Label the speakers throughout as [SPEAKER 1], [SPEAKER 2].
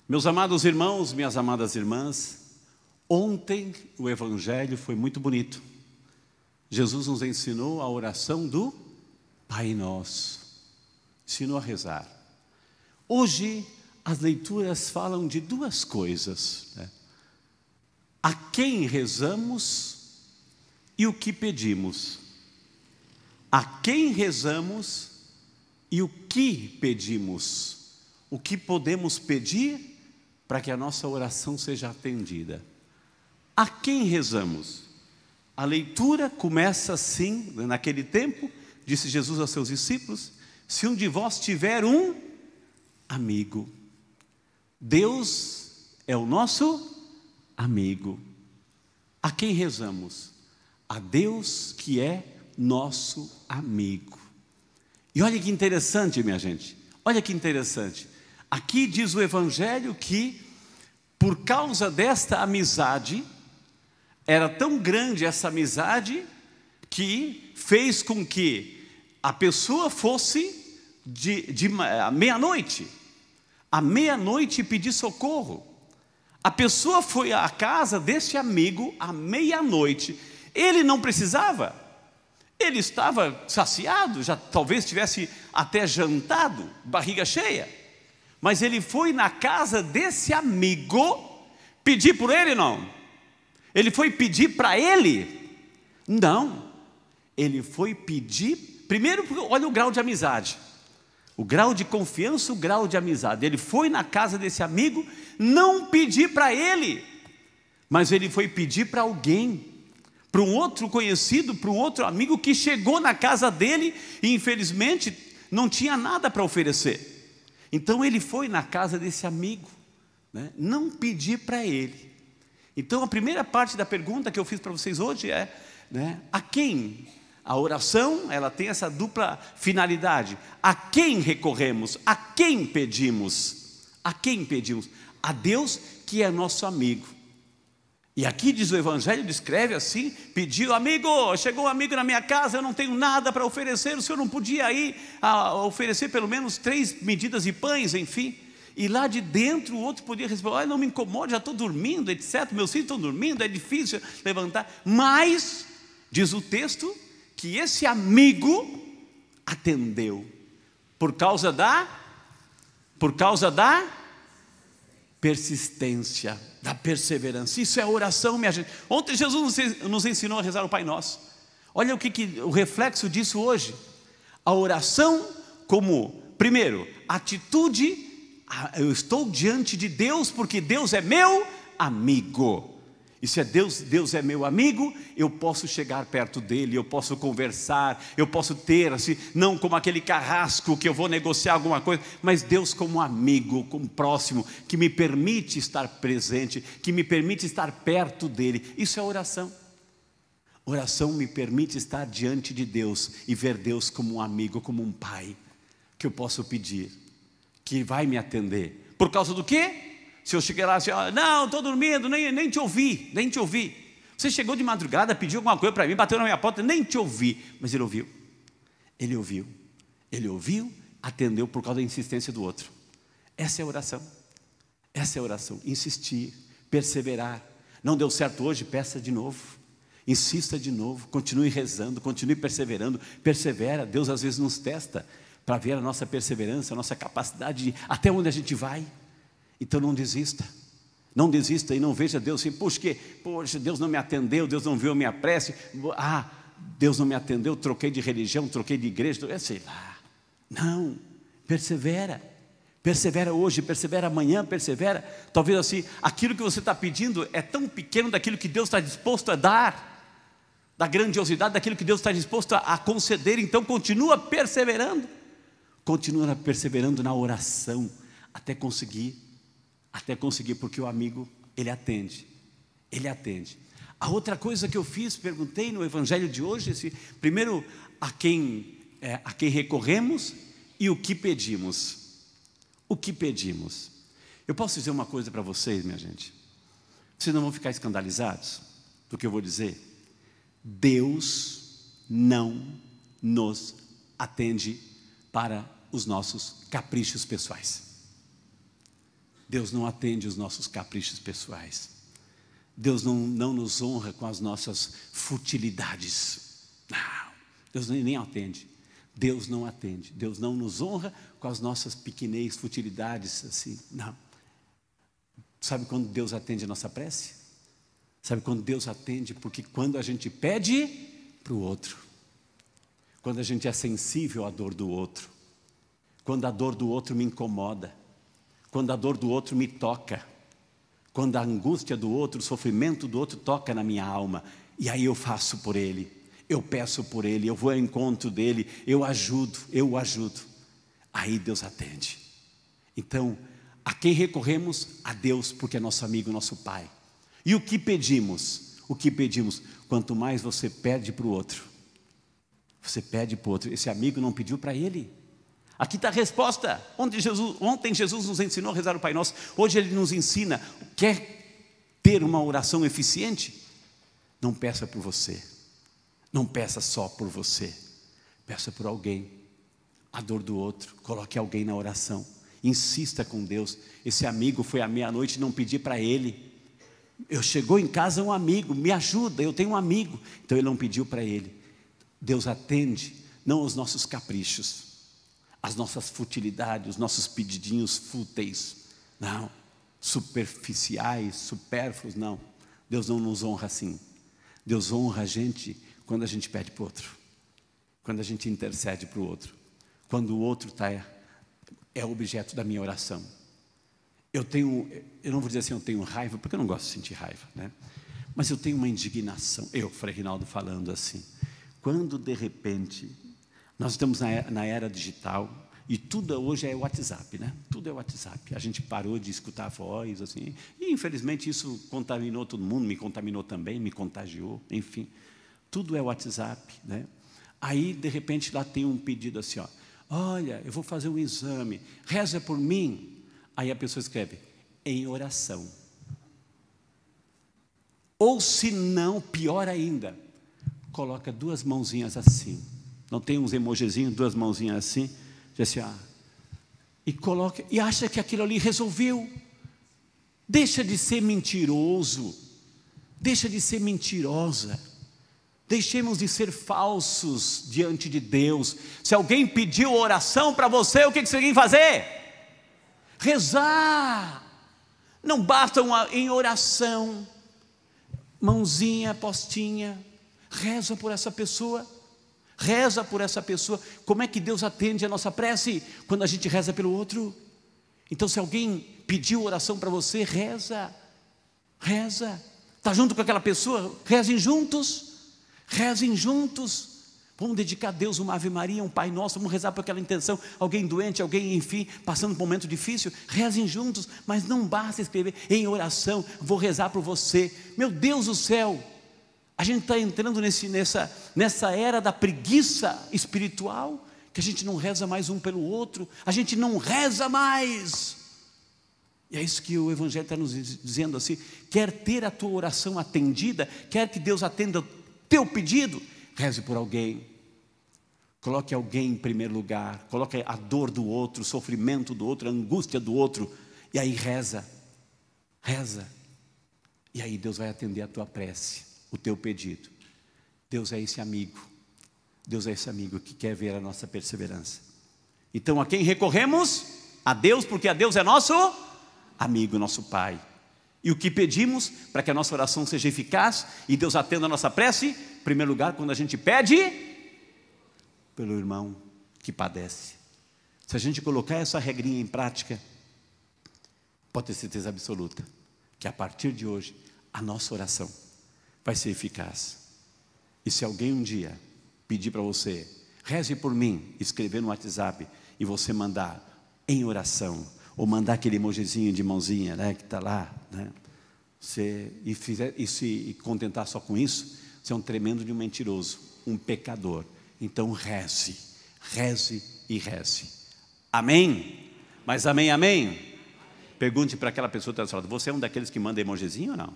[SPEAKER 1] Meus amados irmãos, minhas amadas irmãs, ontem o Evangelho foi muito bonito. Jesus nos ensinou a oração do Pai Nosso, ensinou a rezar. Hoje as leituras falam de duas coisas, né? A quem rezamos e o que pedimos. A quem rezamos e o que pedimos. O que podemos pedir para que a nossa oração seja atendida. A quem rezamos? A leitura começa assim, naquele tempo, disse Jesus aos seus discípulos: se um de vós tiver um amigo. Deus é o nosso amigo. A quem rezamos? A Deus que é nosso amigo. E olha que interessante, minha gente, olha que interessante. Aqui diz o Evangelho que, por causa desta amizade, era tão grande essa amizade, que fez com que a pessoa fosse à meia-noite pedir socorro. A pessoa foi à casa desse amigo à meia-noite. Ele não precisava, ele estava saciado, já talvez tivesse até jantado, barriga cheia. Mas ele foi na casa desse amigo pedir por ele, não. Ele foi pedir para ele? Não. Ele foi pedir, primeiro, olha o grau de amizade. O grau de confiança, o grau de amizade. Ele foi na casa desse amigo, não pedir para ele, mas ele foi pedir para alguém, para um outro conhecido, para um outro amigo que chegou na casa dele e infelizmente não tinha nada para oferecer. Então ele foi na casa desse amigo, né? Não pedir para ele. Então a primeira parte da pergunta que eu fiz para vocês hoje é, né, a quem? A oração, ela tem essa dupla finalidade. A quem recorremos? A quem pedimos? A quem pedimos? A Deus que é nosso amigo. E aqui diz o Evangelho, descreve assim: pediu, amigo, chegou um amigo na minha casa, eu não tenho nada para oferecer, o senhor não podia ir oferecer pelo menos 3 medidas de pães, enfim. E lá de dentro o outro podia responder: olha, não me incomode, já estou dormindo, etc. Meus filhos estão dormindo, é difícil levantar. Mas, diz o texto, que esse amigo atendeu, por causa da persistência, da perseverança. Isso é oração, minha gente. Ontem Jesus nos ensinou a rezar o Pai Nosso. Olha o reflexo disso hoje. A oração como, primeiro, atitude. Eu estou diante de Deus porque Deus é meu amigo. E se Deus é meu amigo, eu posso chegar perto dele, eu posso conversar, eu posso ter assim, não como aquele carrasco que eu vou negociar alguma coisa, mas Deus como amigo, como próximo, que me permite estar presente, que me permite estar perto dele. Isso é oração. Oração me permite estar diante de Deus e ver Deus como um amigo, como um pai, que eu posso pedir, que vai me atender. Por causa do quê? Se eu cheguei lá assim, não, estou dormindo, nem te ouvi, nem te ouvi. Você chegou de madrugada, pediu alguma coisa para mim, bateu na minha porta, nem te ouvi. Mas ele ouviu, ele ouviu, ele ouviu, atendeu por causa da insistência do outro. Essa é a oração, essa é a oração. Insistir, perseverar. Não deu certo hoje, peça de novo, insista de novo, continue rezando, continue perseverando, persevera. Deus às vezes nos testa para ver a nossa perseverança, a nossa capacidade de até onde a gente vai. Então não desista e não veja Deus assim: poxa, Deus não me atendeu, Deus não viu a minha prece, Deus não me atendeu, troquei de religião, troquei de igreja, sei lá. Não, persevera hoje, persevera amanhã, persevera. Talvez assim, aquilo que você está pedindo é tão pequeno daquilo que Deus está disposto a dar, da grandiosidade daquilo que Deus está disposto a conceder. Então continua perseverando na oração, até conseguir, porque o amigo, ele atende. A outra coisa que eu fiz, perguntei no Evangelho de hoje, primeiro, a quem recorremos e o que pedimos. Eu posso dizer uma coisa para vocês, minha gente, vocês não vão ficar escandalizados do que eu vou dizer. Deus não nos atende para os nossos caprichos pessoais. Deus não atende os nossos caprichos pessoais. Deus não nos honra com as nossas futilidades. Não, Deus nem atende. Deus não atende. Deus não nos honra com as nossas pequenez, futilidades, assim. Não. Sabe quando Deus atende a nossa prece? Sabe quando Deus atende? Porque quando a gente pede para o outro, quando a gente é sensível à dor do outro, quando a dor do outro me incomoda, quando a dor do outro me toca, quando a angústia do outro, o sofrimento do outro toca na minha alma, e aí eu faço por ele, eu peço por ele, eu vou ao encontro dele, eu o ajudo, aí Deus atende. Então, a quem recorremos? A Deus, porque é nosso amigo, nosso Pai. E o que pedimos? O que pedimos? Quanto mais você pede para o outro, você pede para o outro, esse amigo não pediu para ele. Aqui está a resposta. Ontem Jesus nos ensinou a rezar o Pai Nosso. Hoje Ele nos ensina. Quer ter uma oração eficiente? Não peça por você. Não peça só por você. Peça por alguém. A dor do outro. Coloque alguém na oração. Insista com Deus. Esse amigo foi à meia-noite e não pedi para ele. Chegou em casa um amigo, me ajuda, eu tenho um amigo. Então ele não pediu para ele. Deus atende, não os nossos caprichos, as nossas futilidades, os nossos pedidinhos fúteis, não, superficiais, supérfluos, não. Deus não nos honra assim. Deus honra a gente quando a gente pede para o outro, quando a gente intercede para o outro, quando o outro é objeto da minha oração. Eu não vou dizer assim, eu tenho raiva, porque eu não gosto de sentir raiva, né? Mas eu tenho uma indignação, Frei Rinaldo falando assim, quando de repente, nós estamos na era digital, e tudo hoje é WhatsApp, né? Tudo é WhatsApp, a gente parou de escutar a voz, assim, e infelizmente isso contaminou todo mundo, me contaminou também, me contagiou, enfim, tudo é WhatsApp, né? Aí de repente lá tem um pedido assim, ó, olha, eu vou fazer um exame, reza por mim. Aí a pessoa escreve, em oração. Ou se não, pior ainda, coloca duas mãozinhas assim. Não tem uns emojizinhos, duas mãozinhas assim, diz assim, e coloca, e acha que aquilo ali resolveu. Deixa de ser mentiroso, deixa de ser mentirosa. Deixemos de ser falsos diante de Deus. Se alguém pediu oração para você, o que você tem que fazer? Rezar. Não basta em oração, mãozinha, postinha, reza por essa pessoa, reza por essa pessoa. Como é que Deus atende a nossa prece? Quando a gente reza pelo outro. Então se alguém pediu oração para você, reza, está junto com aquela pessoa, rezem juntos, vamos dedicar a Deus uma Ave Maria, um Pai Nosso, vamos rezar por aquela intenção, alguém doente, alguém, enfim, passando por um momento difícil, rezem juntos, mas não basta escrever em oração, vou rezar por você, meu Deus do céu, a gente está entrando nessa era da preguiça espiritual, que a gente não reza mais um pelo outro, a gente não reza mais, e é isso que o Evangelho está nos dizendo assim, quer ter a tua oração atendida, quer que Deus atenda o teu pedido, reze por alguém, coloque alguém em primeiro lugar, coloque a dor do outro, o sofrimento do outro, a angústia do outro, e aí reza, e aí Deus vai atender a tua prece, o teu pedido. Deus é esse amigo que quer ver a nossa perseverança. Então a quem recorremos? A Deus, porque a Deus é nosso amigo, nosso Pai. E o que pedimos para que a nossa oração seja eficaz e Deus atenda a nossa prece? Em primeiro lugar, quando a gente pede pelo irmão que padece. Se a gente colocar essa regrinha em prática, pode ter certeza absoluta que a partir de hoje a nossa oração vai ser eficaz. E se alguém um dia pedir para você, reze por mim, escrever no WhatsApp e você mandar em oração, ou mandar aquele emojizinho de mãozinha, né, que está lá, né, e se contentar só com isso, você é um tremendo de um mentiroso, um pecador. Então reze. Amém? Mas amém? Pergunte para aquela pessoa que está falando, você é um daqueles que manda emojizinho ou não?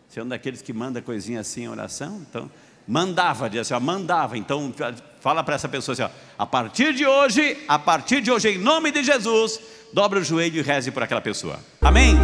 [SPEAKER 1] Você é um daqueles que manda coisinha assim em oração? Então, mandava, então Fala para essa pessoa assim, ó, a partir de hoje, em nome de Jesus, dobra o joelho e reze por aquela pessoa. Amém?